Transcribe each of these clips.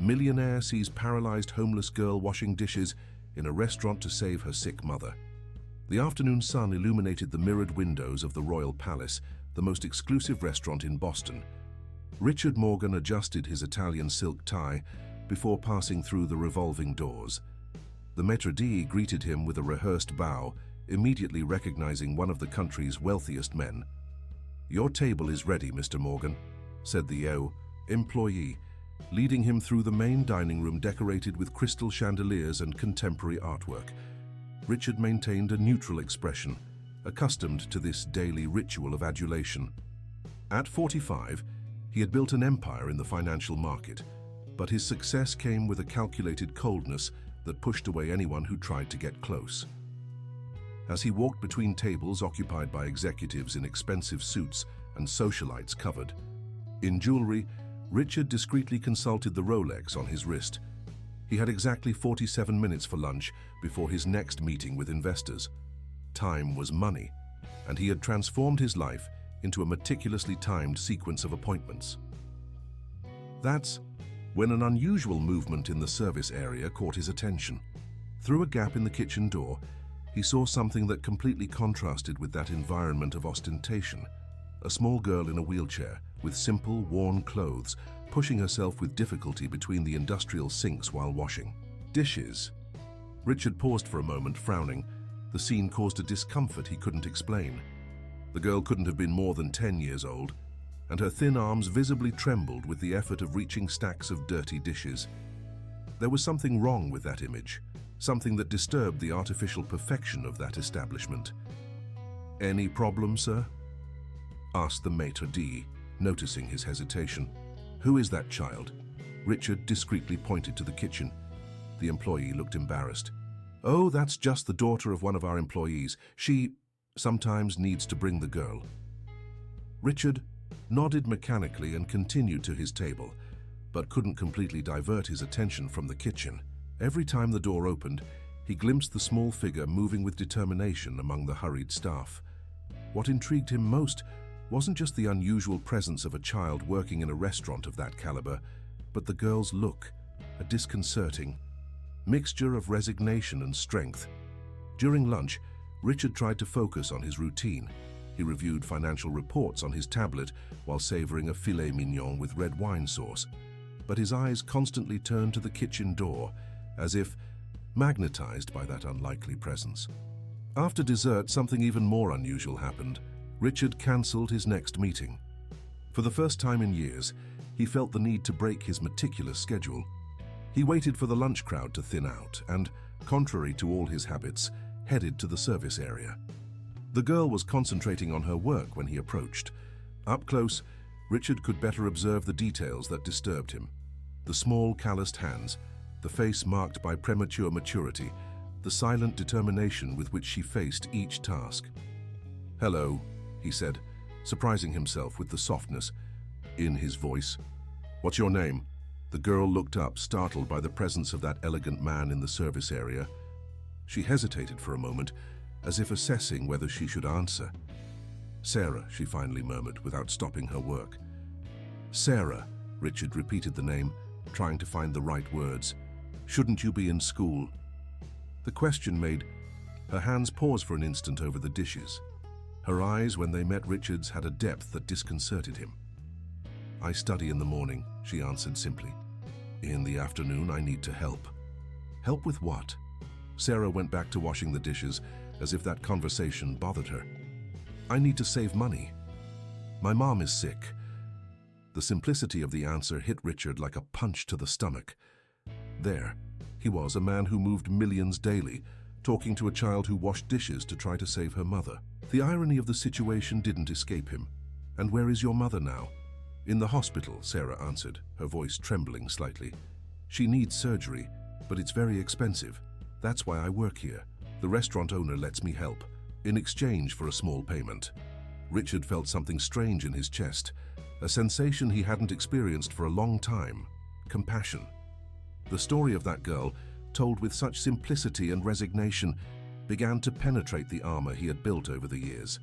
Millionaire sees paralyzed homeless girl washing dishes in a restaurant to save her sick mother. The afternoon sun illuminated the mirrored windows of the Royal Palace, the most exclusive restaurant in Boston. Richard Morgan adjusted his Italian silk tie before passing through the revolving doors. The maître d' greeted him with a rehearsed bow, immediately recognizing one of the country's wealthiest men. "Your table is ready, Mr. Morgan," said the employee, leading him through the main dining room decorated with crystal chandeliers and contemporary artwork. Richard maintained a neutral expression, accustomed to this daily ritual of adulation. At 45, he had built an empire in the financial market, but his success came with a calculated coldness that pushed away anyone who tried to get close. As he walked between tables occupied by executives in expensive suits and socialites covered in jewelry, Richard discreetly consulted the Rolex on his wrist. He had exactly 47 minutes for lunch before his next meeting with investors. Time was money, and he had transformed his life into a meticulously timed sequence of appointments. That's when an unusual movement in the service area caught his attention. Through a gap in the kitchen door, he saw something that completely contrasted with that environment of ostentation. A small girl in a wheelchair, with simple, worn clothes, pushing herself with difficulty between the industrial sinks while washing dishes. Richard paused for a moment, frowning. The scene caused a discomfort he couldn't explain. The girl couldn't have been more than 10 years old, and her thin arms visibly trembled with the effort of reaching stacks of dirty dishes. There was something wrong with that image, something that disturbed the artificial perfection of that establishment. "Any problem, sir?" asked the maître d', noticing his hesitation. "Who is that child?" Richard discreetly pointed to the kitchen. The employee looked embarrassed. "Oh, that's just the daughter of one of our employees. She sometimes needs to bring the girl." Richard nodded mechanically and continued to his table, but couldn't completely divert his attention from the kitchen. Every time the door opened, he glimpsed the small figure moving with determination among the hurried staff. What intrigued him most wasn't just the unusual presence of a child working in a restaurant of that caliber, but the girl's look, a disconcerting mixture of resignation and strength. During lunch, Richard tried to focus on his routine. He reviewed financial reports on his tablet while savoring a filet mignon with red wine sauce. But his eyes constantly turned to the kitchen door, as if magnetized by that unlikely presence. After dessert, something even more unusual happened. Richard cancelled his next meeting. For the first time in years, he felt the need to break his meticulous schedule. He waited for the lunch crowd to thin out and, contrary to all his habits, headed to the service area. The girl was concentrating on her work when he approached. Up close, Richard could better observe the details that disturbed him. The small, calloused hands, the face marked by premature maturity, the silent determination with which she faced each task. "Hello," he said, surprising himself with the softness in his voice. "What's your name?" The girl looked up, startled by the presence of that elegant man in the service area. She hesitated for a moment, as if assessing whether she should answer. "Sarah," she finally murmured, without stopping her work. "Sarah," Richard repeated the name, trying to find the right words. "Shouldn't you be in school?" The question made her hands pause for an instant over the dishes. Her eyes, when they met Richard's, had a depth that disconcerted him. "I study in the morning," she answered simply. "In the afternoon, I need to help." "Help with what?" Sarah went back to washing the dishes, as if that conversation bothered her. "I need to save money. My mom is sick." The simplicity of the answer hit Richard like a punch to the stomach. There, he was, a man who moved millions daily, talking to a child who washed dishes to try to save her mother. The irony of the situation didn't escape him. "And where is your mother now?" "In the hospital," Sarah answered, her voice trembling slightly. "She needs surgery, but it's very expensive. That's why I work here. The restaurant owner lets me help, in exchange for a small payment." Richard felt something strange in his chest, a sensation he hadn't experienced for a long time: compassion. The story of that girl, told with such simplicity and resignation, began to penetrate the armor he had built over the years.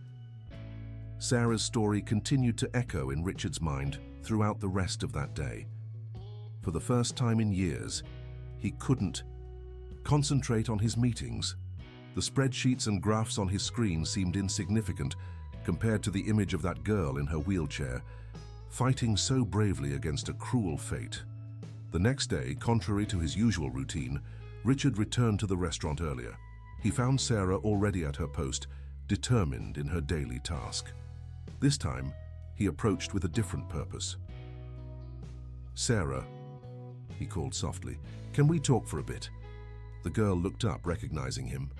Sarah's story continued to echo in Richard's mind throughout the rest of that day. For the first time in years, he couldn't concentrate on his meetings. The spreadsheets and graphs on his screen seemed insignificant compared to the image of that girl in her wheelchair, fighting so bravely against a cruel fate. The next day, contrary to his usual routine, Richard returned to the restaurant earlier. He found Sarah already at her post, determined in her daily task. This time, he approached with a different purpose. "Sarah," he called softly, "can we talk for a bit?" The girl looked up, recognizing him.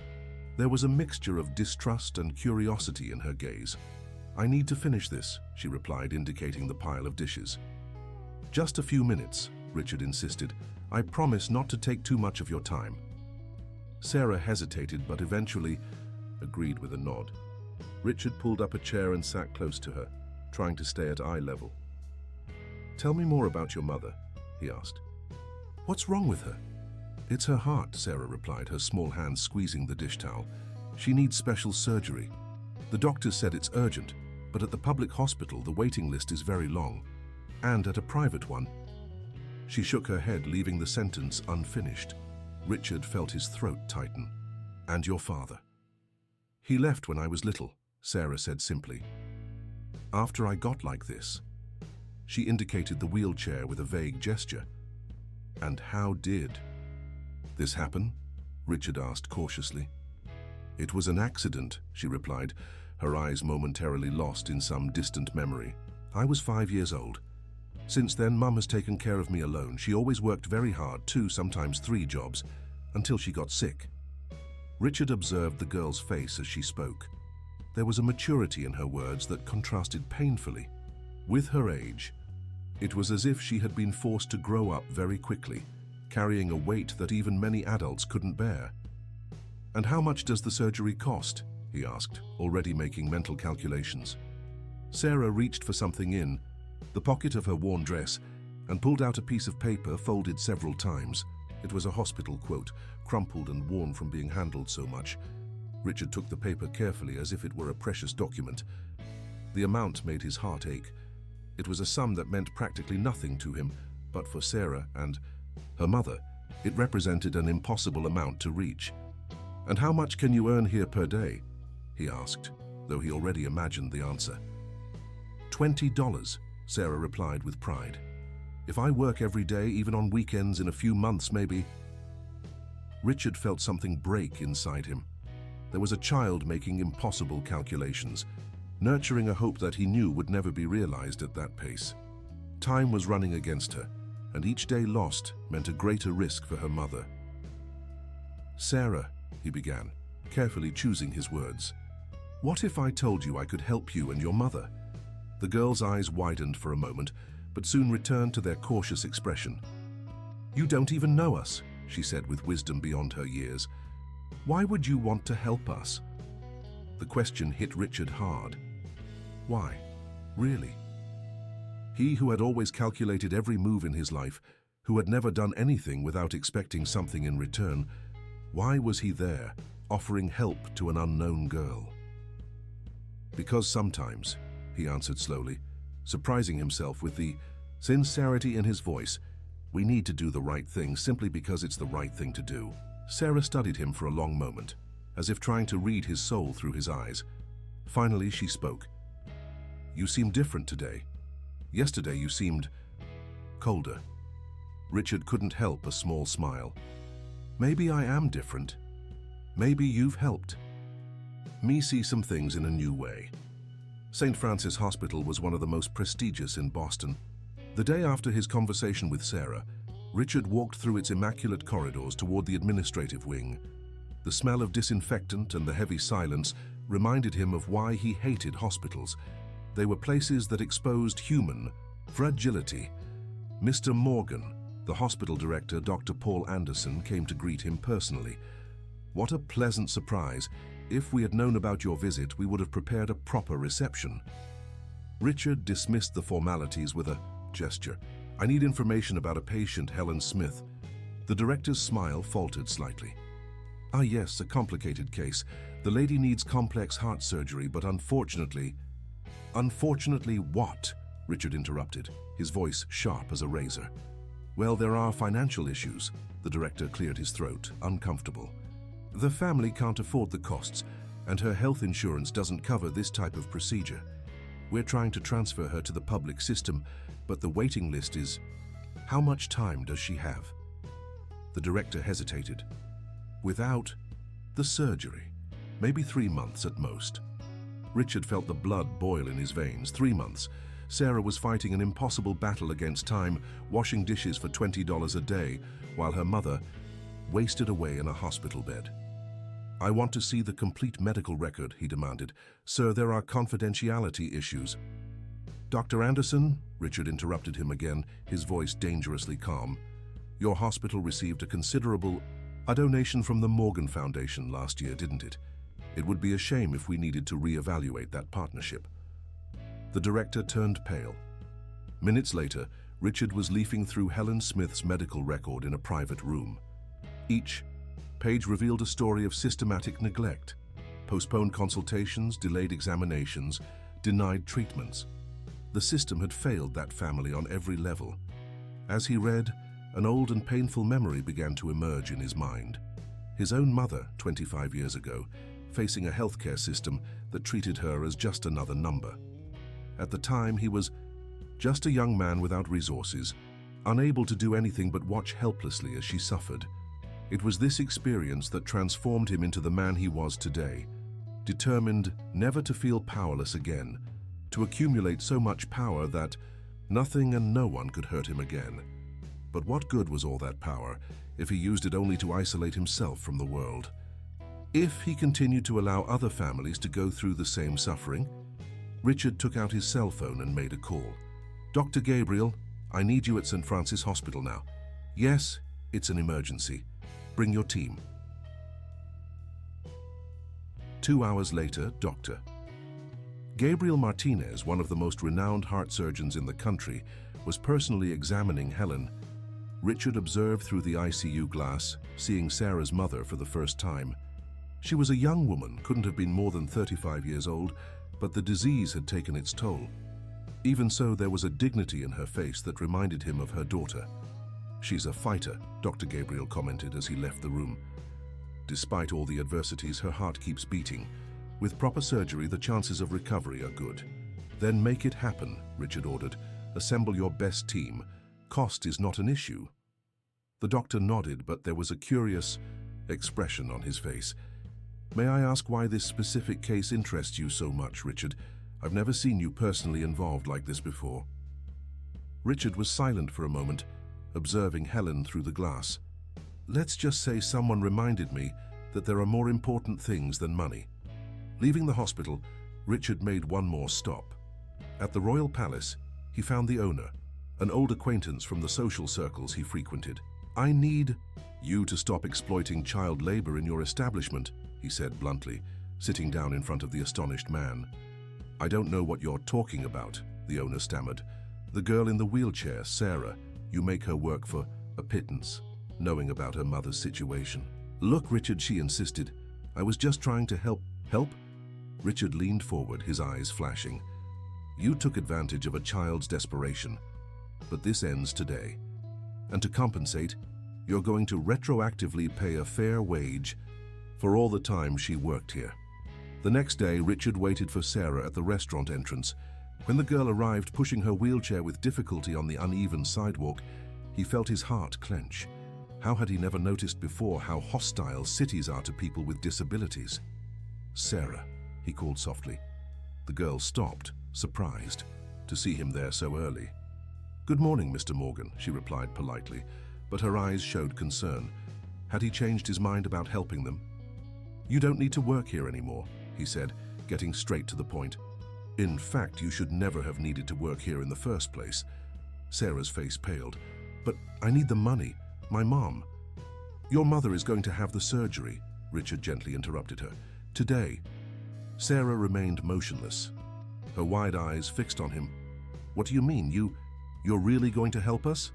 There was a mixture of distrust and curiosity in her gaze. "I need to finish this," she replied, indicating the pile of dishes. "Just a few minutes," Richard insisted. "I promise not to take too much of your time." Sarah hesitated, but eventually agreed with a nod. Richard pulled up a chair and sat close to her, trying to stay at eye level. "Tell me more about your mother," he asked. "What's wrong with her?" "It's her heart," Sarah replied, her small hand squeezing the dish towel. "She needs special surgery. The doctor said it's urgent, but at the public hospital the waiting list is very long, and at a private one." She shook her head, leaving the sentence unfinished. Richard felt his throat tighten. "And your father?" "He left when I was little," Sarah said simply. "After I got like this." She indicated the wheelchair with a vague gesture. "And how did this happen?" Richard asked cautiously. "It was an accident," she replied, her eyes momentarily lost in some distant memory. "I was 5 years old. Since then, Mum has taken care of me alone. She always worked very hard, 2, sometimes 3 jobs, until she got sick." Richard observed the girl's face as she spoke. There was a maturity in her words that contrasted painfully with her age. It was as if she had been forced to grow up very quickly, carrying a weight that even many adults couldn't bear. "And how much does the surgery cost?" he asked, already making mental calculations. Sarah reached for something in the pocket of her worn dress and pulled out a piece of paper folded several times. It was a hospital quote, crumpled and worn from being handled so much. Richard took the paper carefully as if it were a precious document. The amount made his heart ache. It was a sum that meant practically nothing to him, but for Sarah and her mother, it represented an impossible amount to reach. "And how much can you earn here per day?" he asked, though he already imagined the answer. $20, Sarah replied with pride. "If I work every day, even on weekends, in a few months maybe." Richard felt something break inside him. There was a child making impossible calculations, nurturing a hope that he knew would never be realized at that pace. Time was running against her, and each day lost meant a greater risk for her mother. "Sarah," he began, carefully choosing his words, "what if I told you I could help you and your mother?" The girl's eyes widened for a moment, but soon returned to their cautious expression. "You don't even know us," she said with wisdom beyond her years. "Why would you want to help us?" The question hit Richard hard. Why? Really? He who had always calculated every move in his life, who had never done anything without expecting something in return, why was he there, offering help to an unknown girl? "Because sometimes," he answered slowly, surprising himself with the sincerity in his voice, "we need to do the right thing simply because it's the right thing to do." Sarah studied him for a long moment, as if trying to read his soul through his eyes. Finally, she spoke. "You seem different today. Yesterday you seemed colder." Richard couldn't help a small smile. "Maybe I am different. Maybe you've helped me see some things in a new way." St. Francis Hospital was one of the most prestigious in Boston. The day after his conversation with Sarah, Richard walked through its immaculate corridors toward the administrative wing. The smell of disinfectant and the heavy silence reminded him of why he hated hospitals. They were places that exposed human fragility. Mr. Morgan, the hospital director, Dr. Paul Anderson, came to greet him personally. "What a pleasant surprise. If we had known about your visit, we would have prepared a proper reception." Richard dismissed the formalities with a gesture. "I need information about a patient, Helen Smith." The director's smile faltered slightly. "Ah yes, a complicated case. The lady needs complex heart surgery, but unfortunately..." "Unfortunately what?" Richard interrupted, his voice sharp as a razor. Well, there are financial issues. The director cleared his throat, uncomfortable. The family can't afford the costs, and her health insurance doesn't cover this type of procedure. We're trying to transfer her to the public system, but the waiting list is... How much time does she have? The director hesitated. Without the surgery, maybe 3 months at most. Richard felt the blood boil in his veins. 3 months. Sarah was fighting an impossible battle against time, washing dishes for $20 a day, while her mother wasted away in a hospital bed. I want to see the complete medical record, he demanded. Sir, there are confidentiality issues. Dr. Anderson, Richard interrupted him again, his voice dangerously calm. Your hospital received a donation from the Morgan Foundation last year, didn't it? It would be a shame if we needed to re-evaluate that partnership. The director turned pale. Minutes later, Richard was leafing through Helen Smith's medical record in a private room. Each page revealed a story of systematic neglect, postponed consultations, delayed examinations, denied treatments. The system had failed that family on every level. As he read, an old and painful memory began to emerge in his mind. His own mother, 25 years ago, facing a healthcare system that treated her as just another number. At the time, he was just a young man without resources, unable to do anything but watch helplessly as she suffered. It was this experience that transformed him into the man he was today, determined never to feel powerless again, to accumulate so much power that nothing and no one could hurt him again. But what good was all that power if he used it only to isolate himself from the world? If he continued to allow other families to go through the same suffering? Richard took out his cell phone and made a call. Dr. Gabriel, I need you at St. Francis Hospital now. Yes, it's an emergency. Bring your team. 2 hours later, Dr. Gabriel Martinez, one of the most renowned heart surgeons in the country, was personally examining Helen. Richard observed through the ICU glass, seeing Sarah's mother for the first time. She was a young woman, couldn't have been more than 35 years old, but the disease had taken its toll. Even so, there was a dignity in her face that reminded him of her daughter. She's a fighter, Dr. Gabriel commented as he left the room. Despite all the adversities, her heart keeps beating. With proper surgery, the chances of recovery are good. Then make it happen, Richard ordered. Assemble your best team. Cost is not an issue. The doctor nodded, but there was a curious expression on his face. May I ask why this specific case interests you so much, Richard? I've never seen you personally involved like this before. Richard was silent for a moment, observing Helen through the glass. Let's just say someone reminded me that there are more important things than money. Leaving the hospital, Richard made one more stop. At the Royal Palace, he found the owner, an old acquaintance from the social circles he frequented. I need you to stop exploiting child labor in your establishment, he said bluntly, sitting down in front of the astonished man. I don't know what you're talking about, the owner stammered. The girl in the wheelchair, Sarah, you make her work for a pittance, knowing about her mother's situation. Look, Richard, she insisted. I was just trying to help. Help? Richard leaned forward, his eyes flashing. You took advantage of a child's desperation, but this ends today. And to compensate, you're going to retroactively pay a fair wage for all the time she worked here. The next day, Richard waited for Sarah at the restaurant entrance. When the girl arrived, pushing her wheelchair with difficulty on the uneven sidewalk, he felt his heart clench. How had he never noticed before how hostile cities are to people with disabilities? Sarah, he called softly. The girl stopped, surprised, to see him there so early. Good morning, Mr. Morgan, she replied politely, but her eyes showed concern. Had he changed his mind about helping them? You don't need to work here anymore, he said, getting straight to the point. In fact, you should never have needed to work here in the first place. Sarah's face paled. But I need the money. My mom. Your mother is going to have the surgery, Richard gently interrupted her. Today. Sarah remained motionless, her wide eyes fixed on him. What do you mean? You're really going to help us?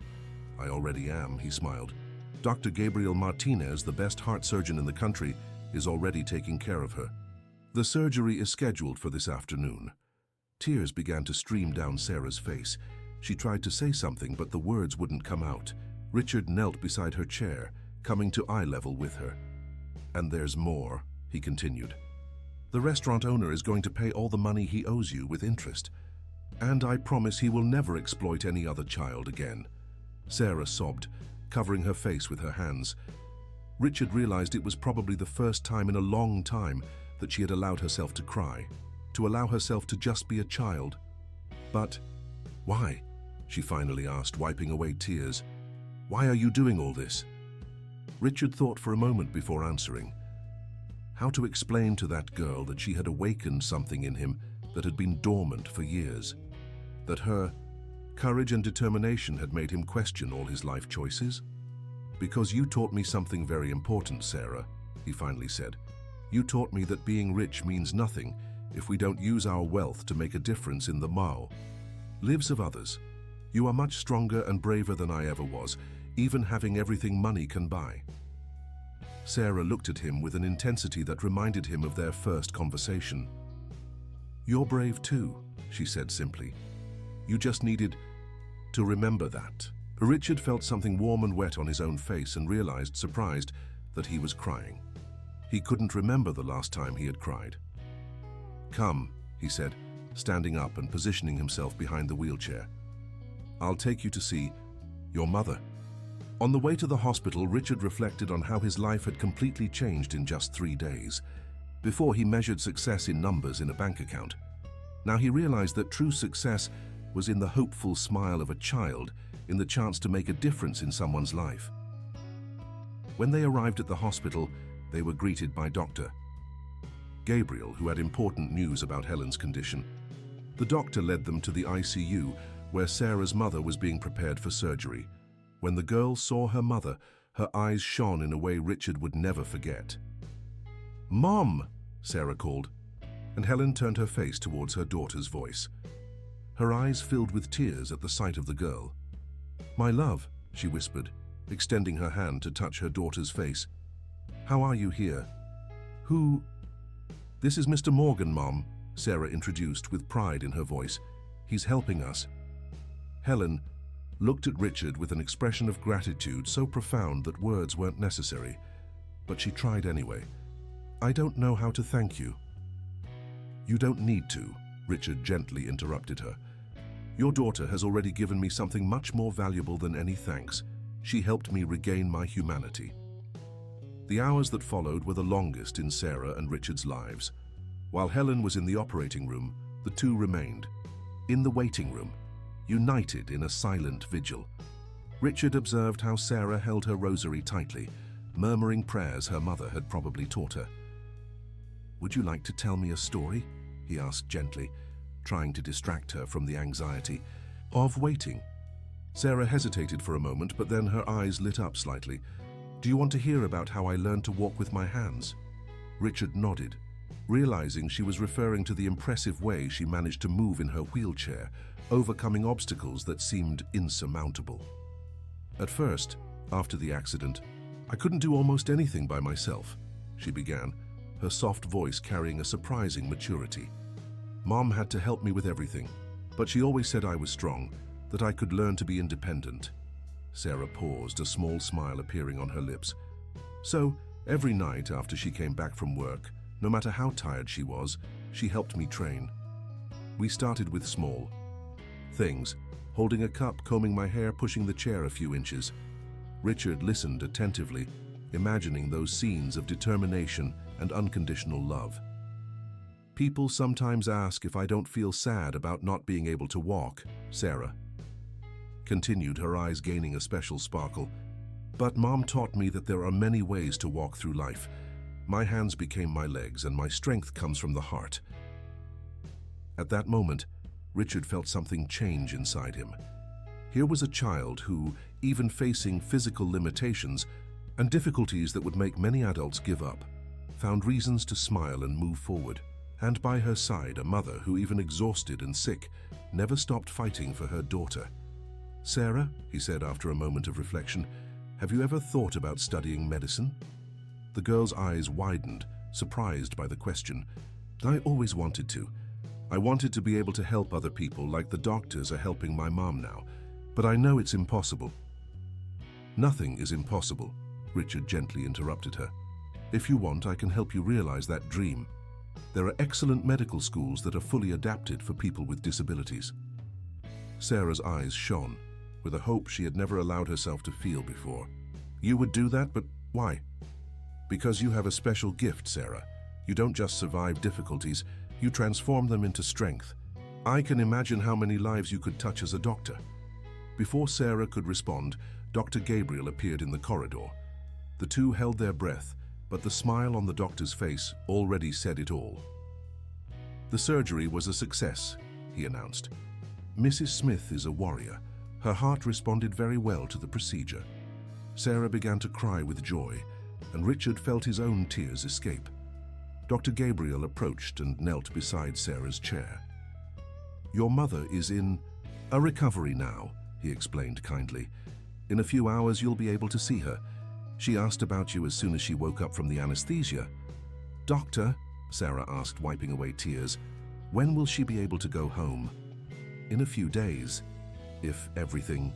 I already am, he smiled. Dr. Gabriel Martinez, the best heart surgeon in the country, is already taking care of her. The surgery is scheduled for this afternoon. Tears began to stream down Sarah's face. She tried to say something, but the words wouldn't come out. Richard knelt beside her chair, coming to eye level with her. "And there's more," he continued. "The restaurant owner is going to pay all the money he owes you with interest. And I promise he will never exploit any other child again." Sarah sobbed, covering her face with her hands. Richard realized it was probably the first time in a long time that she had allowed herself to cry, to allow herself to just be a child. "But why?" she finally asked, wiping away tears. "Why are you doing all this?" Richard thought for a moment before answering. How to explain to that girl that she had awakened something in him that had been dormant for years? That her courage and determination had made him question all his life choices? "Because you taught me something very important, Sarah," he finally said. "You taught me that being rich means nothing if we don't use our wealth to make a difference in the lives of others. You are much stronger and braver than I ever was, even having everything money can buy." Sarah looked at him with an intensity that reminded him of their first conversation. "You're brave too," she said simply. "You just needed to remember that." Richard felt something warm and wet on his own face and realized, surprised, that he was crying. He couldn't remember the last time he had cried. "Come," he said, standing up and positioning himself behind the wheelchair. "I'll take you to see your mother." On the way to the hospital, Richard reflected on how his life had completely changed in just 3 days. Before, he measured success in numbers in a bank account. Now he realized that true success was in the hopeful smile of a child, in the chance to make a difference in someone's life. When they arrived at the hospital, they were greeted by Dr. Gabriel, who had important news about Helen's condition. The doctor led them to the ICU, where Sarah's mother was being prepared for surgery. When the girl saw her mother, her eyes shone in a way Richard would never forget. "Mom!" Sarah called, and Helen turned her face towards her daughter's voice. Her eyes filled with tears at the sight of the girl. "My love," she whispered, extending her hand to touch her daughter's face. "How are you here?" "Who?" "This is Mr. Morgan, Mom," Sarah introduced with pride in her voice. "He's helping us." Helen looked at Richard with an expression of gratitude so profound that words weren't necessary, but she tried anyway. "I don't know how to thank you." "You don't need to," Richard gently interrupted her. "Your daughter has already given me something much more valuable than any thanks. She helped me regain my humanity." The hours that followed were the longest in Sarah and Richard's lives. While Helen was in the operating room, the two remained. In the waiting room, united in a silent vigil. Richard observed how Sarah held her rosary tightly, murmuring prayers her mother had probably taught her. "Would you like to tell me a story?" he asked gently, trying to distract her from the anxiety of waiting. Sarah hesitated for a moment, but then her eyes lit up slightly. "Do you want to hear about how I learned to walk with my hands?" Richard nodded, realizing she was referring to the impressive way she managed to move in her wheelchair, overcoming obstacles that seemed insurmountable. "At first, after the accident, I couldn't do almost anything by myself," she began, her soft voice carrying a surprising maturity. "Mom had to help me with everything, but she always said I was strong, that I could learn to be independent." Sarah paused, a small smile appearing on her lips. "So, every night after she came back from work, no matter how tired she was, she helped me train. We started with small things, holding a cup, combing my hair, pushing the chair a few inches." Richard listened attentively, imagining those scenes of determination and unconditional love. "People sometimes ask if I don't feel sad about not being able to walk," Sarah continued, her eyes gaining a special sparkle. "But Mom taught me that there are many ways to walk through life. My hands became my legs, and my strength comes from the heart." At that moment, Richard felt something change inside him. Here was a child who, even facing physical limitations and difficulties that would make many adults give up, found reasons to smile and move forward. And by her side, a mother who, even exhausted and sick, never stopped fighting for her daughter. "Sarah," he said after a moment of reflection, "have you ever thought about studying medicine?" The girl's eyes widened, surprised by the question. "I always wanted to. I wanted to be able to help other people like the doctors are helping my mom now, but I know it's impossible." "Nothing is impossible," Richard gently interrupted her. "If you want, I can help you realize that dream. There are excellent medical schools that are fully adapted for people with disabilities." Sarah's eyes shone, with a hope she had never allowed herself to feel before. "You would do that, but why?" "Because you have a special gift, Sarah. You don't just survive difficulties, you transform them into strength. I can imagine how many lives you could touch as a doctor." Before Sarah could respond, Dr. Gabriel appeared in the corridor. The two held their breath, but the smile on the doctor's face already said it all. "The surgery was a success," he announced. "Mrs. Smith is a warrior. Her heart responded very well to the procedure." Sarah began to cry with joy, and Richard felt his own tears escape. Dr. Gabriel approached and knelt beside Sarah's chair. "Your mother is in a recovery now," he explained kindly. "In a few hours you'll be able to see her. She asked about you as soon as she woke up from the anesthesia." "Doctor," Sarah asked, wiping away tears, "when will she be able to go home?" "In a few days, if everything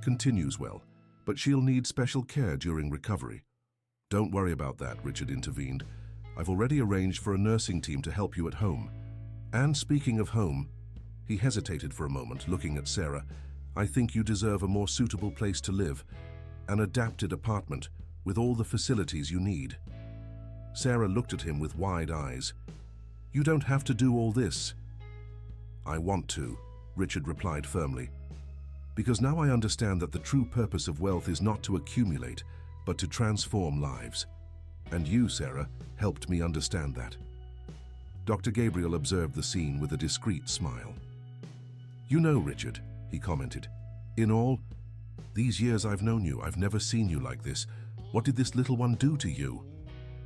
continues well, but she'll need special care during recovery." "Don't worry about that," Richard intervened. "I've already arranged for a nursing team to help you at home. And speaking of home," he hesitated for a moment, looking at Sarah, "I think you deserve a more suitable place to live, an adapted apartment with all the facilities you need." Sarah looked at him with wide eyes. "You don't have to do all this." "I want to," Richard replied firmly, "because now I understand that the true purpose of wealth is not to accumulate, but to transform lives. And you, Sarah, helped me understand that." Dr. Gabriel observed the scene with a discreet smile. "You know, Richard," he commented, "in all these years I've known you, I've never seen you like this. What did this little one do to you?"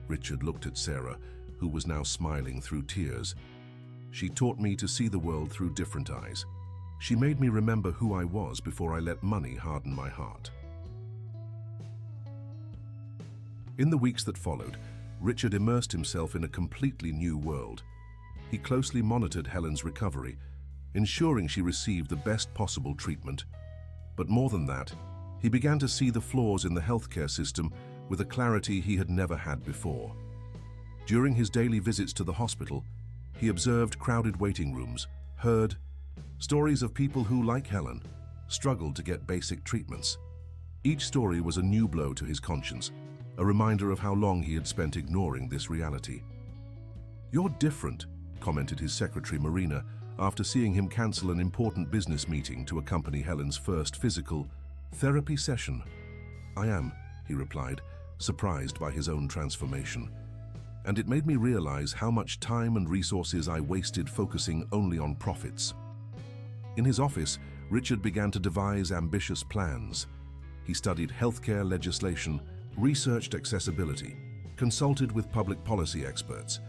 Richard looked at Sarah, who was now smiling through tears. "She taught me to see the world through different eyes. She made me remember who I was before I let money harden my heart." In the weeks that followed, Richard immersed himself in a completely new world. He closely monitored Helen's recovery, ensuring she received the best possible treatment. But more than that, he began to see the flaws in the healthcare system with a clarity he had never had before. During his daily visits to the hospital, he observed crowded waiting rooms, heard stories of people who, like Helen, struggled to get basic treatments. Each story was a new blow to his conscience, a reminder of how long he had spent ignoring this reality. "You're different," commented his secretary Marina after seeing him cancel an important business meeting to accompany Helen's first physical therapy session. "I am," he replied, surprised by his own transformation. "And it made me realize how much time and resources I wasted focusing only on profits." In his office, Richard began to devise ambitious plans. He studied healthcare legislation, researched accessibility, consulted with public policy experts.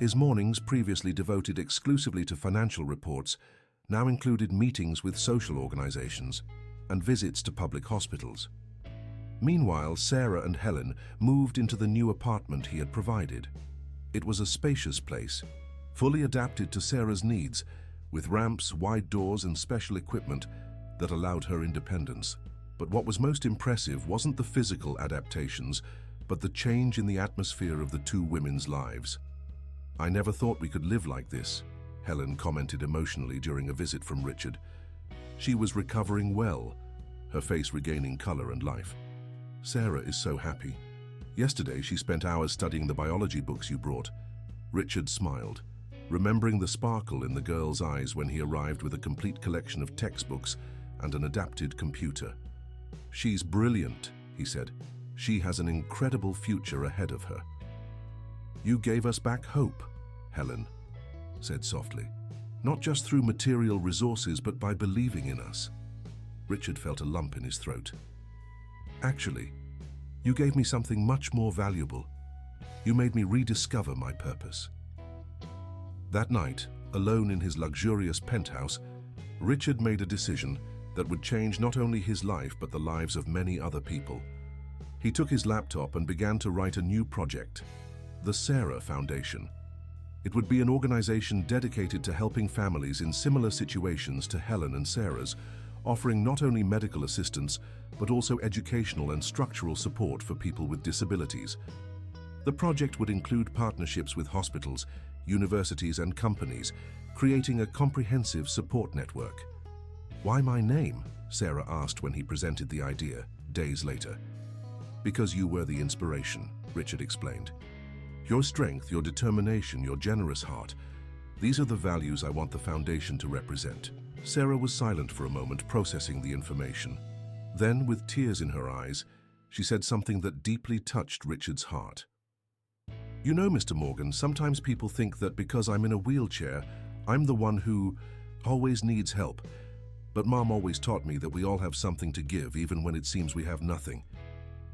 His mornings, previously devoted exclusively to financial reports, now included meetings with social organizations and visits to public hospitals. Meanwhile, Sarah and Helen moved into the new apartment he had provided. It was a spacious place, fully adapted to Sarah's needs, with ramps, wide doors, and special equipment that allowed her independence. But what was most impressive wasn't the physical adaptations, but the change in the atmosphere of the two women's lives. "I never thought we could live like this," Helen commented emotionally during a visit from Richard. She was recovering well, her face regaining color and life. "Sarah is so happy. Yesterday she spent hours studying the biology books you brought." Richard smiled, remembering the sparkle in the girl's eyes when he arrived with a complete collection of textbooks and an adapted computer. "She's brilliant," he said. "She has an incredible future ahead of her." "You gave us back hope," Helen said softly. "Not just through material resources, but by believing in us." Richard felt a lump in his throat. "Actually, you gave me something much more valuable. You made me rediscover my purpose." That night, alone in his luxurious penthouse, Richard made a decision that would change not only his life but the lives of many other people. He took his laptop and began to write a new project, the Sarah Foundation. It would be an organization dedicated to helping families in similar situations to Helen and Sarah's, offering not only medical assistance, but also educational and structural support for people with disabilities. The project would include partnerships with hospitals, universities, and companies, creating a comprehensive support network. "Why my name?" Sarah asked when he presented the idea, days later. "Because you were the inspiration," Richard explained. "Your strength, your determination, your generous heart, these are the values I want the foundation to represent." Sarah was silent for a moment, processing the information. Then, with tears in her eyes, she said something that deeply touched Richard's heart. "You know, Mr. Morgan, sometimes people think that because I'm in a wheelchair, I'm the one who always needs help. But Mom always taught me that we all have something to give, even when it seems we have nothing.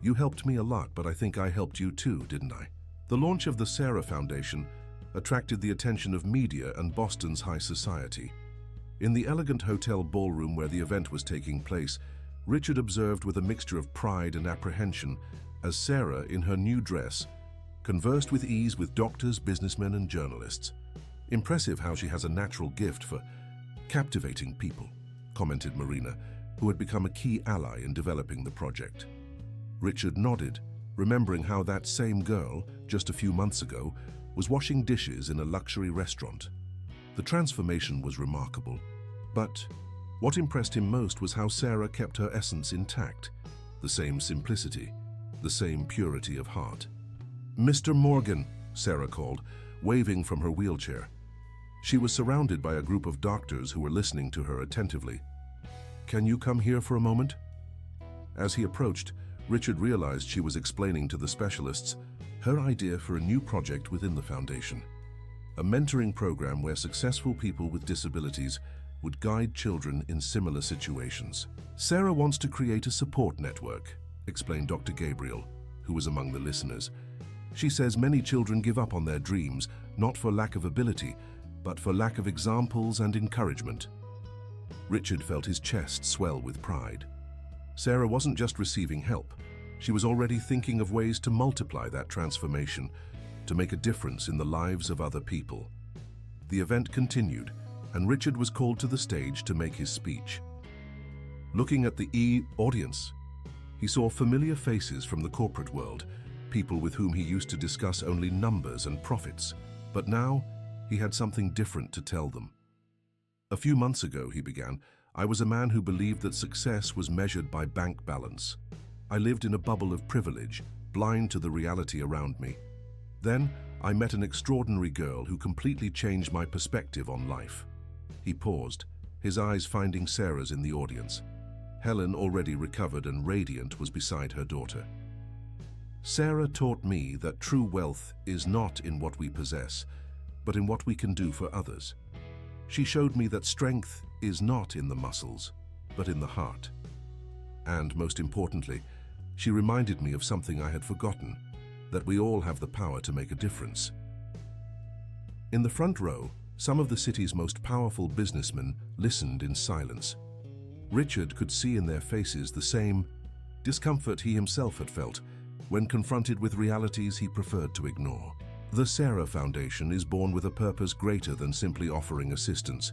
You helped me a lot, but I think I helped you too, didn't I?" The launch of the Sarah Foundation attracted the attention of media and Boston's high society. In the elegant hotel ballroom where the event was taking place, Richard observed with a mixture of pride and apprehension as Sarah, in her new dress, conversed with ease with doctors, businessmen, and journalists. "Impressive how she has a natural gift for captivating people," commented Marina, who had become a key ally in developing the project. Richard nodded, remembering how that same girl, just a few months ago, was washing dishes in a luxury restaurant. The transformation was remarkable, but what impressed him most was how Sarah kept her essence intact, the same simplicity, the same purity of heart. "Mr. Morgan," Sarah called, waving from her wheelchair. She was surrounded by a group of doctors who were listening to her attentively. "Can you come here for a moment?" As he approached, Richard realized she was explaining to the specialists her idea for a new project within the foundation. A mentoring program where successful people with disabilities would guide children in similar situations. "Sarah wants to create a support network," explained Dr. Gabriel, who was among the listeners. "She says many children give up on their dreams, not for lack of ability, but for lack of examples and encouragement." Richard felt his chest swell with pride. Sarah wasn't just receiving help. She was already thinking of ways to multiply that transformation, to make a difference in the lives of other people. The event continued, and Richard was called to the stage to make his speech. Looking at the audience, he saw familiar faces from the corporate world, people with whom he used to discuss only numbers and profits. But now, he had something different to tell them. "A few months ago," he began, "I was a man who believed that success was measured by bank balance. I lived in a bubble of privilege, blind to the reality around me. Then, I met an extraordinary girl who completely changed my perspective on life." He paused, his eyes finding Sarah's in the audience. Helen, already recovered and radiant, was beside her daughter. "Sarah taught me that true wealth is not in what we possess, but in what we can do for others. She showed me that strength is not in the muscles, but in the heart. And most importantly, she reminded me of something I had forgotten, that we all have the power to make a difference." In the front row, some of the city's most powerful businessmen listened in silence. Richard could see in their faces the same discomfort he himself had felt when confronted with realities he preferred to ignore. The Sarah Foundation is born with a purpose greater than simply offering assistance.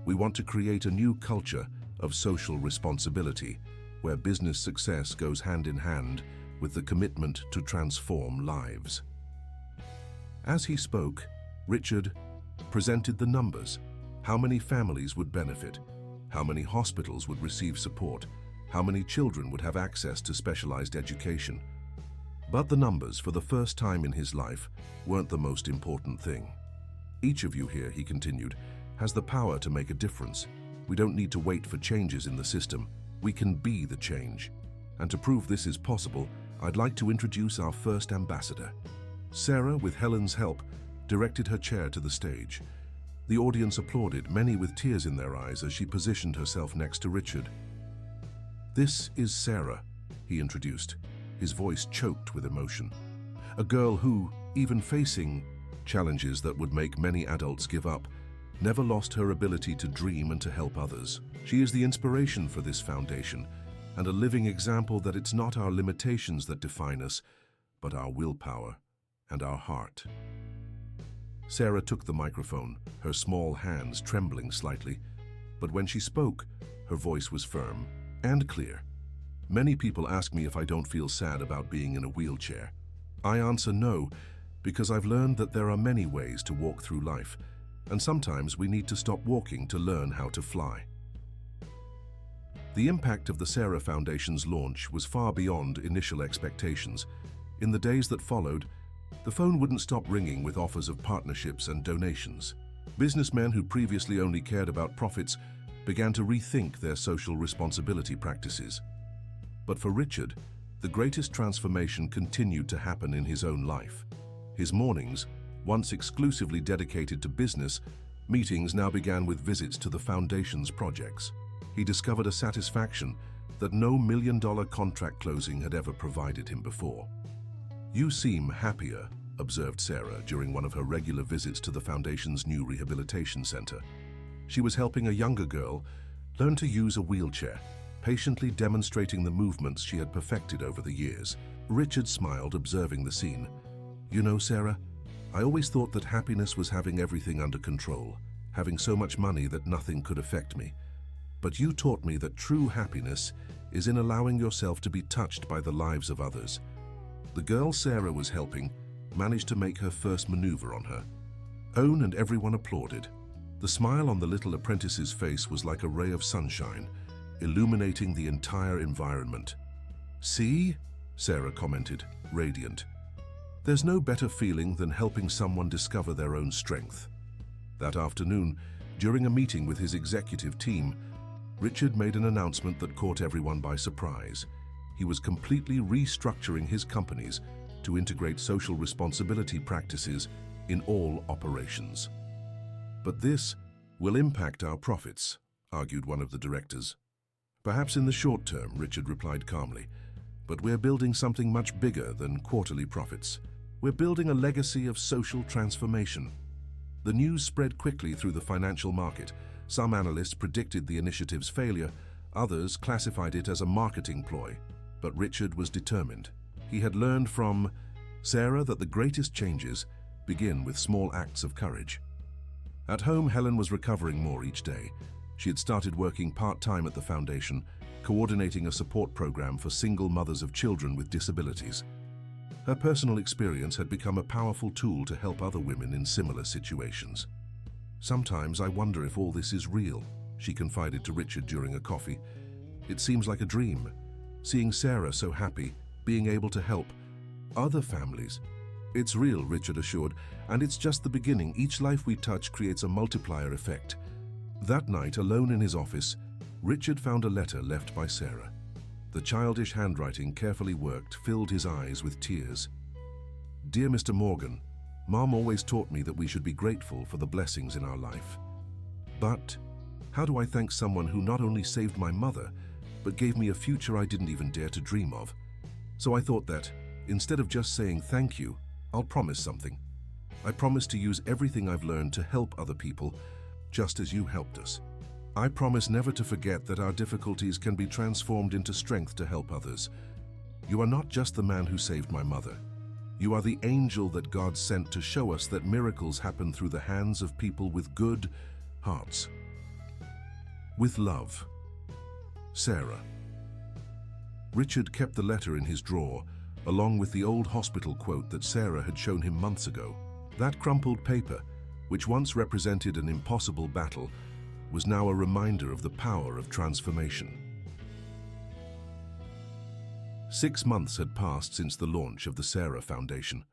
We want to create a new culture of social responsibility, where business success goes hand in hand with the commitment to transform lives. As he spoke, Richard presented the numbers. How many families would benefit? How many hospitals would receive support? How many children would have access to specialized education? But the numbers, for the first time in his life, weren't the most important thing. "Each of you here," he continued, "has the power to make a difference. We don't need to wait for changes in the system. We can be the change. And to prove this is possible, I'd like to introduce our first ambassador." Sarah, with Helen's help, directed her chair to the stage. The audience applauded, many with tears in their eyes, as she positioned herself next to Richard. "This is Sarah," he introduced, his voice choked with emotion. "A girl who, even facing challenges that would make many adults give up, never lost her ability to dream and to help others. She is the inspiration for this foundation, and a living example that it's not our limitations that define us, but our willpower and our heart." Sarah took the microphone, her small hands trembling slightly. But when she spoke, her voice was firm and clear. Many people ask me if I don't feel sad about being in a wheelchair. I answer no, because I've learned that there are many ways to walk through life, and sometimes we need to stop walking to learn how to fly. The impact of the Sarah Foundation's launch was far beyond initial expectations. In the days that followed, the phone wouldn't stop ringing with offers of partnerships and donations. Businessmen who previously only cared about profits began to rethink their social responsibility practices. But for Richard, the greatest transformation continued to happen in his own life. His mornings, once exclusively dedicated to business, meetings now began with visits to the Foundation's projects. He discovered a satisfaction that no million-dollar contract closing had ever provided him before. "You seem happier," observed Sarah during one of her regular visits to the Foundation's new rehabilitation center. She was helping a younger girl learn to use a wheelchair, patiently demonstrating the movements she had perfected over the years. Richard smiled, observing the scene. "You know, Sarah, I always thought that happiness was having everything under control, having so much money that nothing could affect me. But you taught me that true happiness is in allowing yourself to be touched by the lives of others." The girl Sarah was helping managed to make her first maneuver on her own, and everyone applauded. The smile on the little apprentice's face was like a ray of sunshine, illuminating the entire environment. "See?" Sarah commented, radiant. "There's no better feeling than helping someone discover their own strength." That afternoon, during a meeting with his executive team, Richard made an announcement that caught everyone by surprise. He was completely restructuring his companies to integrate social responsibility practices in all operations. "But this will impact our profits," argued one of the directors. "Perhaps in the short term," Richard replied calmly, "but we're building something much bigger than quarterly profits. We're building a legacy of social transformation." The news spread quickly through the financial market. Some analysts predicted the initiative's failure, others classified it as a marketing ploy. But Richard was determined. He had learned from Sarah that the greatest changes begin with small acts of courage. At home, Helen was recovering more each day. She had started working part-time at the Foundation, coordinating a support program for single mothers of children with disabilities. Her personal experience had become a powerful tool to help other women in similar situations. "Sometimes I wonder if all this is real," she confided to Richard during a coffee. "It seems like a dream. Seeing Sarah so happy, being able to help other families." "It's real," Richard assured, "and it's just the beginning. Each life we touch creates a multiplier effect." That night, alone in his office, Richard found a letter left by Sarah. The childish handwriting, carefully worked, filled his eyes with tears. "Dear Mr. Morgan, Mom always taught me that we should be grateful for the blessings in our life. But how do I thank someone who not only saved my mother, but gave me a future I didn't even dare to dream of? So I thought that, instead of just saying thank you, I'll promise something. I promise to use everything I've learned to help other people, just as you helped us. I promise never to forget that our difficulties can be transformed into strength to help others. You are not just the man who saved my mother. You are the angel that God sent to show us that miracles happen through the hands of people with good hearts. With love, Sarah." Richard kept the letter in his drawer, along with the old hospital quote that Sarah had shown him months ago. That crumpled paper, which once represented an impossible battle, was now a reminder of the power of transformation. 6 months had passed since the launch of the Sarah Foundation.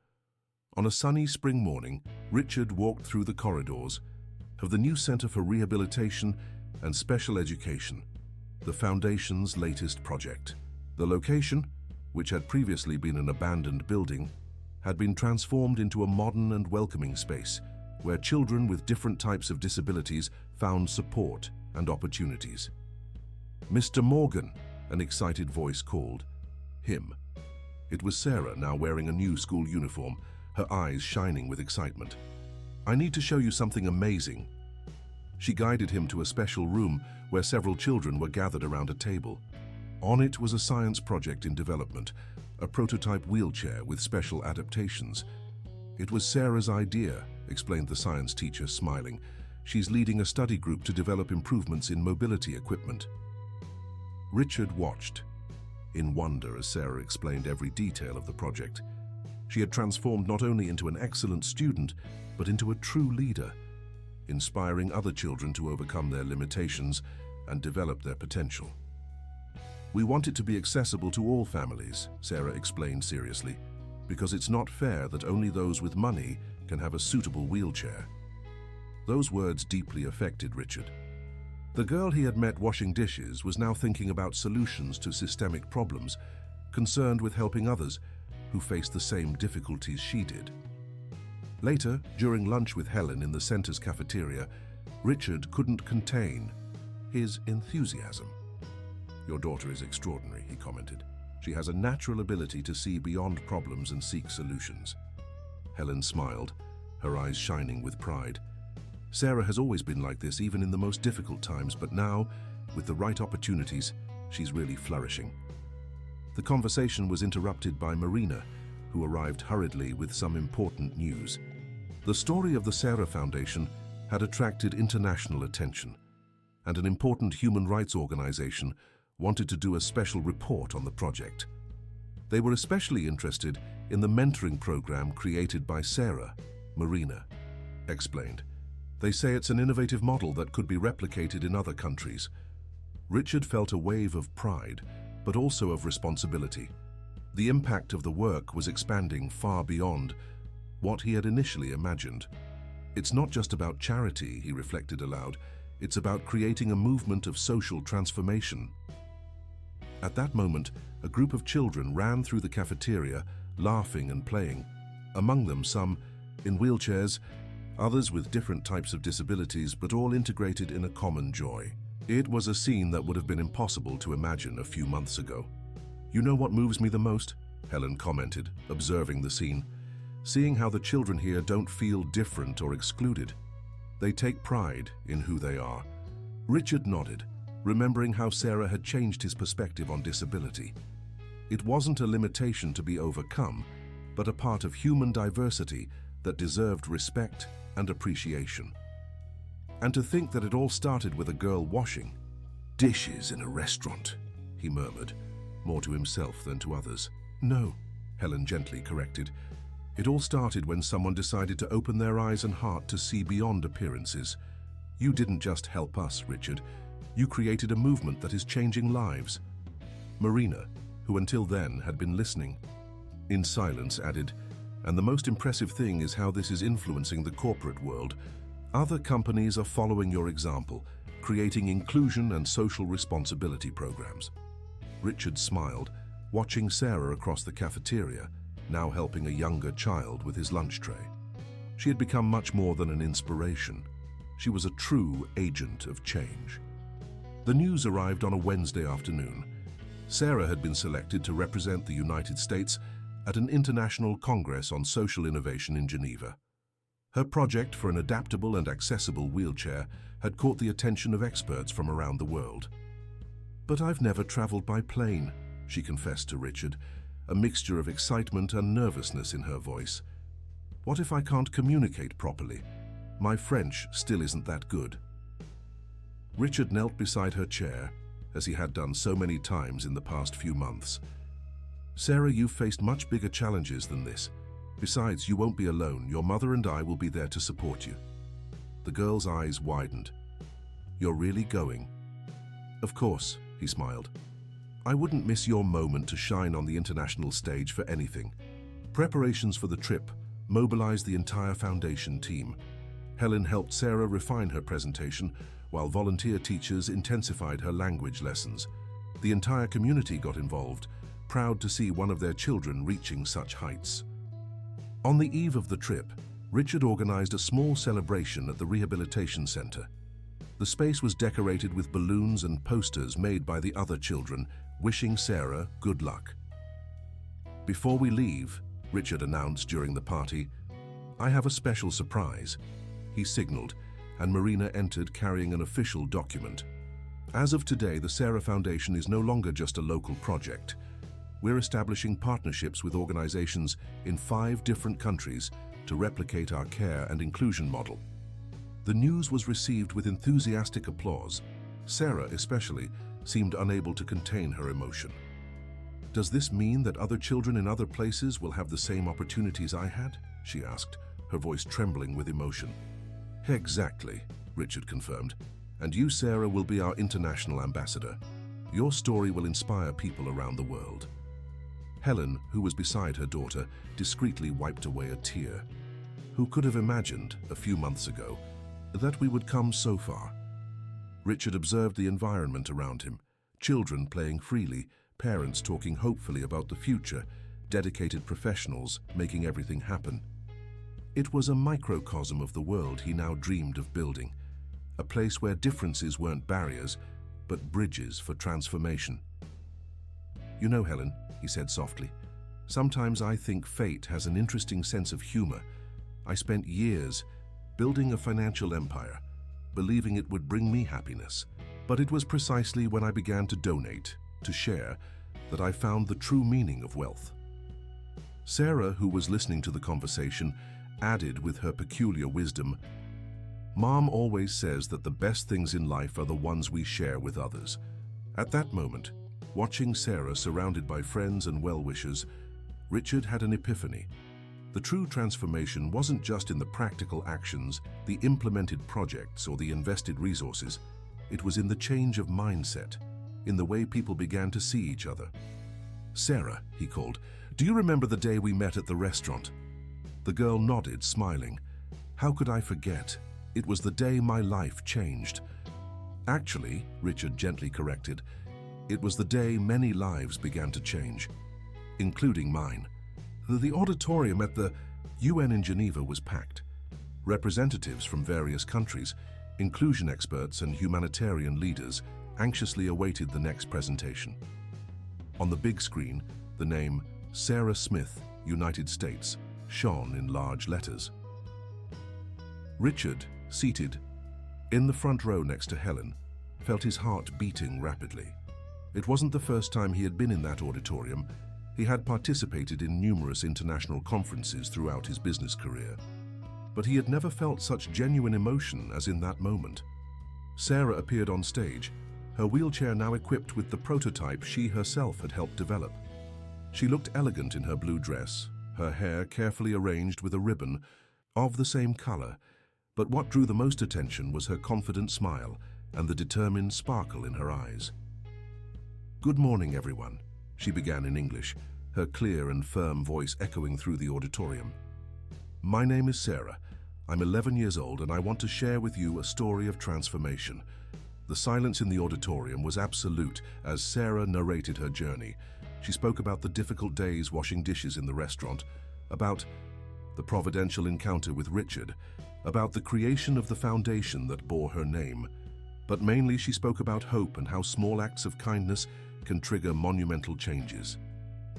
On a sunny spring morning, Richard walked through the corridors of the new Center for Rehabilitation and Special Education, the Foundation's latest project. The location, which had previously been an abandoned building, had been transformed into a modern and welcoming space where children with different types of disabilities found support and opportunities. "Mr. Morgan," an excited voice called him. It was Sarah, now wearing a new school uniform, her eyes shining with excitement. "I need to show you something amazing." She guided him to a special room where several children were gathered around a table. On it was a science project in development, a prototype wheelchair with special adaptations. "It was Sarah's idea," explained the science teacher, smiling. She's leading a study group to develop improvements in mobility equipment. Richard watched in wonder as Sarah explained every detail of the project. She had transformed not only into an excellent student, but into a true leader, inspiring other children to overcome their limitations and develop their potential. "We want it to be accessible to all families," Sarah explained seriously, "because it's not fair that only those with money can have a suitable wheelchair." Those words deeply affected Richard. The girl he had met washing dishes was now thinking about solutions to systemic problems, concerned with helping others who faced the same difficulties she did. Later, during lunch with Helen in the center's cafeteria, Richard couldn't contain his enthusiasm. "Your daughter is extraordinary," he commented. "She has a natural ability to see beyond problems and seek solutions." Helen smiled, her eyes shining with pride. "Sarah has always been like this, even in the most difficult times, but now, with the right opportunities, she's really flourishing." The conversation was interrupted by Marina, who arrived hurriedly with some important news. The story of the Sarah Foundation had attracted international attention, and an important human rights organization wanted to do a special report on the project. They were especially interested in the mentoring program created by Sarah, Marina explained. "They say it's an innovative model that could be replicated in other countries." Richard felt a wave of pride, but also of responsibility. The impact of the work was expanding far beyond what he had initially imagined. "It's not just about charity," he reflected aloud. "It's about creating a movement of social transformation." At that moment, a group of children ran through the cafeteria, laughing and playing. Among them, some in wheelchairs, others with different types of disabilities, but all integrated in a common joy. It was a scene that would have been impossible to imagine a few months ago. "You know what moves me the most?" Helen commented, observing the scene. "Seeing how the children here don't feel different or excluded. They take pride in who they are." Richard nodded, remembering how Sarah had changed his perspective on disability. It wasn't a limitation to be overcome, but a part of human diversity that deserved respect and appreciation. And to think that it all started with a girl washing dishes in a restaurant, he murmured, more to himself than to others. "No," Helen gently corrected. "It all started when someone decided to open their eyes and heart to see beyond appearances. You didn't just help us, Richard. You created a movement that is changing lives." Marina, who until then had been listening, in silence added, "And the most impressive thing is how this is influencing the corporate world. Other companies are following your example, creating inclusion and social responsibility programs." Richard smiled, watching Sarah across the cafeteria, now helping a younger child with his lunch tray. She had become much more than an inspiration. She was a true agent of change. The news arrived on a Wednesday afternoon. Sarah had been selected to represent the United States at an international congress on social innovation in Geneva. Her project for an adaptable and accessible wheelchair had caught the attention of experts from around the world. "But I've never traveled by plane," she confessed to Richard, a mixture of excitement and nervousness in her voice. "What if I can't communicate properly? My French still isn't that good." Richard knelt beside her chair, as he had done so many times in the past few months. "Sarah, you've faced much bigger challenges than this. Besides, you won't be alone. Your mother and I will be there to support you." The girl's eyes widened. "You're really going?" "Of course," he smiled. "I wouldn't miss your moment to shine on the international stage for anything." Preparations for the trip mobilized the entire foundation team. Helen helped Sarah refine her presentation, while volunteer teachers intensified her language lessons. The entire community got involved, proud to see one of their children reaching such heights. On the eve of the trip, Richard organized a small celebration at the rehabilitation center. The space was decorated with balloons and posters made by the other children, wishing Sarah good luck. "Before we leave," Richard announced during the party, "I have a special surprise." He signaled, and Marina entered carrying an official document. "As of today, the Sarah Foundation is no longer just a local project. We're establishing partnerships with organizations in 5 different countries to replicate our care and inclusion model." The news was received with enthusiastic applause. Sarah, especially, seemed unable to contain her emotion. "Does this mean that other children in other places will have the same opportunities I had?" she asked, her voice trembling with emotion. "Exactly," Richard confirmed. "And you, Sarah, will be our international ambassador. Your story will inspire people around the world." Helen, who was beside her daughter, discreetly wiped away a tear. Who could have imagined, a few months ago, that we would come so far? Richard observed the environment around him. Children playing freely, parents talking hopefully about the future, dedicated professionals making everything happen. It was a microcosm of the world he now dreamed of building, a place where differences weren't barriers, but bridges for transformation. "You know, Helen," he said softly, "sometimes I think fate has an interesting sense of humor. I spent years building a financial empire, believing it would bring me happiness. But it was precisely when I began to donate, to share, that I found the true meaning of wealth." Sarah, who was listening to the conversation, added with her peculiar wisdom, "Mom always says that the best things in life are the ones we share with others." At that moment, watching Sarah surrounded by friends and well-wishers, Richard had an epiphany. The true transformation wasn't just in the practical actions, the implemented projects, or the invested resources. It was in the change of mindset, in the way people began to see each other. "Sarah," he called, "do you remember the day we met at the restaurant?" The girl nodded, smiling. "How could I forget? It was the day my life changed." "Actually," Richard gently corrected, "it was the day many lives began to change, including mine." The auditorium at the UN in Geneva was packed. Representatives from various countries, inclusion experts and humanitarian leaders anxiously awaited the next presentation. On the big screen, the name Sarah Smith, United States, shone in large letters. Richard, seated in the front row next to Helen, felt his heart beating rapidly. It wasn't the first time he had been in that auditorium. He had participated in numerous international conferences throughout his business career, but he had never felt such genuine emotion as in that moment. Sarah appeared on stage, her wheelchair now equipped with the prototype she herself had helped develop. She looked elegant in her blue dress, her hair carefully arranged with a ribbon of the same color, but what drew the most attention was her confident smile and the determined sparkle in her eyes. "Good morning, everyone," she began in English, her clear and firm voice echoing through the auditorium. "My name is Sarah. I'm 11 years old and I want to share with you a story of transformation." The silence in the auditorium was absolute as Sarah narrated her journey. She spoke about the difficult days washing dishes in the restaurant, about the providential encounter with Richard, about the creation of the foundation that bore her name. But mainly she spoke about hope and how small acts of kindness can trigger monumental changes.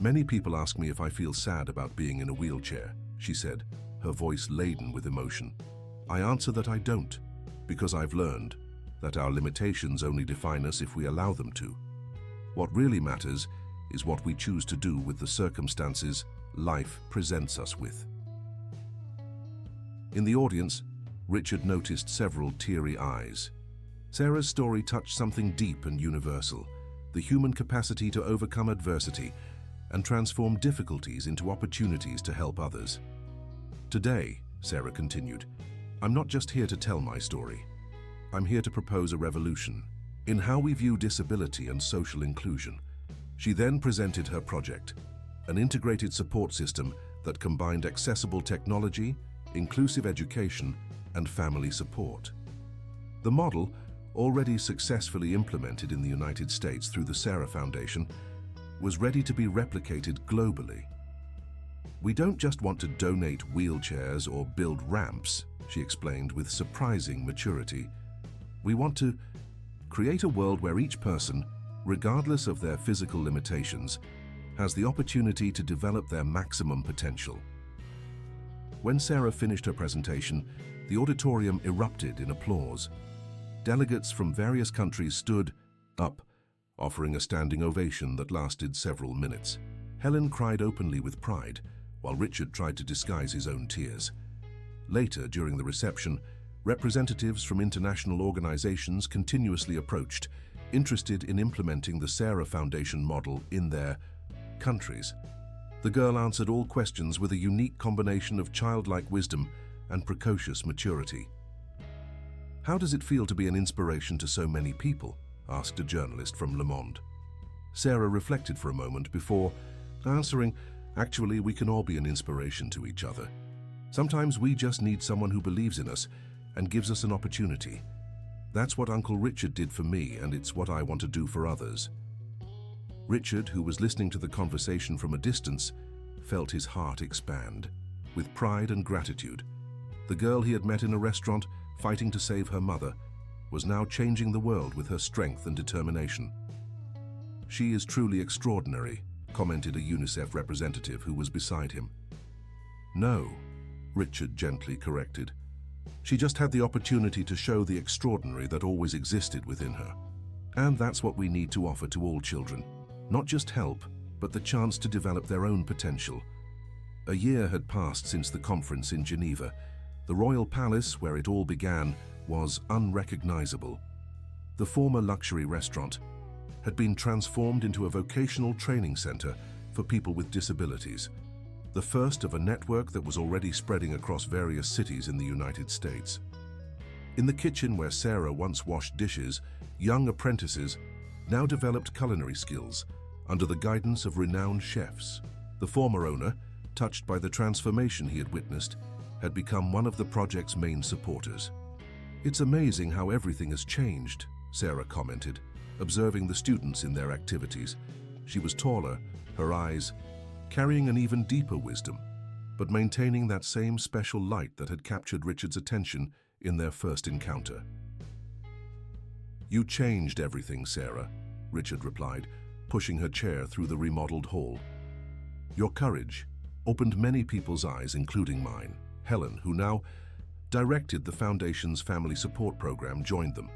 "Many people ask me if I feel sad about being in a wheelchair," she said, her voice laden with emotion. "I answer that I don't, because I've learned that our limitations only define us if we allow them to. What really matters is what we choose to do with the circumstances life presents us with." In the audience, Richard noticed several teary eyes. Sarah's story touched something deep and universal, the human capacity to overcome adversity and transform difficulties into opportunities to help others. "Today," Sarah continued, "I'm not just here to tell my story. I'm here to propose a revolution in how we view disability and social inclusion." She then presented her project, an integrated support system that combined accessible technology, inclusive education, and family support. The model, already successfully implemented in the United States through the Sarah Foundation, was ready to be replicated globally. "We don't just want to donate wheelchairs or build ramps," she explained with surprising maturity. "We want to create a world where each person, regardless of their physical limitations, has the opportunity to develop their maximum potential." When Sarah finished her presentation, the auditorium erupted in applause. Delegates from various countries stood up, offering a standing ovation that lasted several minutes. Helen cried openly with pride, while Richard tried to disguise his own tears. Later, during the reception, Representatives from international organizations continuously approached, interested in implementing the Sarah Foundation model in their countries. The girl answered all questions with a unique combination of childlike wisdom and precocious maturity. "How does it feel to be an inspiration to so many people?" asked a journalist from Le Monde. Sarah reflected for a moment before answering, "Actually, we can all be an inspiration to each other. Sometimes we just need someone who believes in us and gives us an opportunity. That's what Uncle Richard did for me, and it's what I want to do for others." Richard, who was listening to the conversation from a distance, felt his heart expand. With pride and gratitude, the girl he had met in a restaurant, fighting to save her mother, was now changing the world with her strength and determination. "She is truly extraordinary," commented a UNICEF representative who was beside him. "No," Richard gently corrected. "She just had the opportunity to show the extraordinary that always existed within her. And that's what we need to offer to all children. Not just help, but the chance to develop their own potential." A year had passed since the conference in Geneva. The royal palace, where it all began, was unrecognizable. The former luxury restaurant had been transformed into a vocational training center for people with disabilities, the first of a network that was already spreading across various cities in the United States. In the kitchen where Sarah once washed dishes, young apprentices now developed culinary skills under the guidance of renowned chefs. The former owner, touched by the transformation he had witnessed, had become one of the project's main supporters. "It's amazing how everything has changed," Sarah commented, observing the students in their activities. She was taller, her eyes carrying an even deeper wisdom, but maintaining that same special light that had captured Richard's attention in their first encounter. "You changed everything, Sarah," Richard replied, pushing her chair through the remodeled hall. "Your courage opened many people's eyes, including mine." Helen, who now directed the Foundation's family support program, joined them.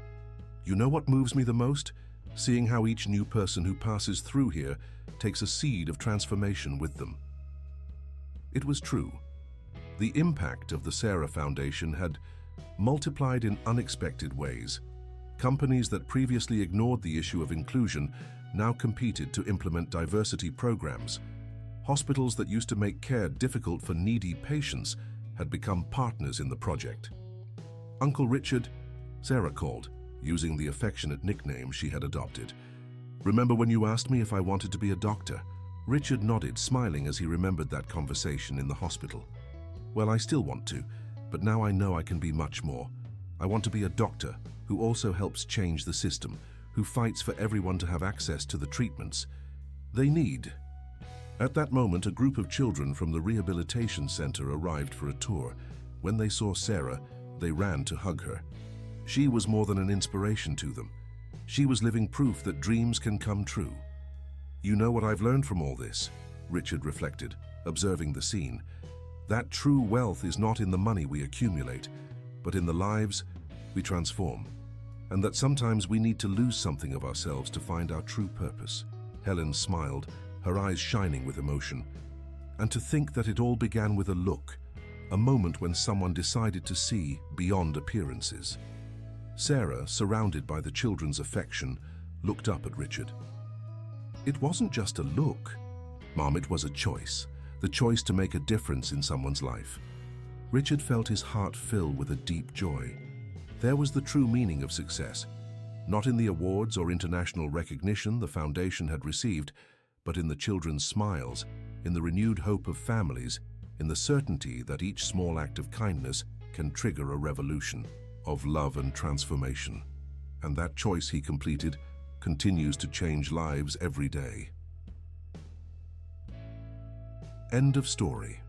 "You know what moves me the most? Seeing how each new person who passes through here takes a seed of transformation with them." It was true. The impact of the Sarah Foundation had multiplied in unexpected ways. Companies that previously ignored the issue of inclusion now competed to implement diversity programs. Hospitals that used to make care difficult for needy patients had become partners in the project. "Uncle Richard," Sarah called, using the affectionate nickname she had adopted. "Remember when you asked me if I wanted to be a doctor?" Richard nodded, smiling as he remembered that conversation in the hospital. "Well, I still want to, but now I know I can be much more. I want to be a doctor who also helps change the system, who fights for everyone to have access to the treatments they need." At that moment, a group of children from the rehabilitation center arrived for a tour. When they saw Sarah, they ran to hug her. She was more than an inspiration to them. She was living proof that dreams can come true. "You know what I've learned from all this?" Richard reflected, observing the scene. "That true wealth is not in the money we accumulate, but in the lives we transform. And that sometimes we need to lose something of ourselves to find our true purpose." Helen smiled, her eyes shining with emotion. "And to think that it all began with a look, a moment when someone decided to see beyond appearances." Sarah, surrounded by the children's affection, looked up at Richard. "It wasn't just a look, Mom, it was a choice. The choice to make a difference in someone's life." Richard felt his heart fill with a deep joy. There was the true meaning of success, not in the awards or international recognition the Foundation had received, but in the children's smiles, in the renewed hope of families, in the certainty that each small act of kindness can trigger a revolution of love and transformation. And that choice he completed continues to change lives every day. End of story.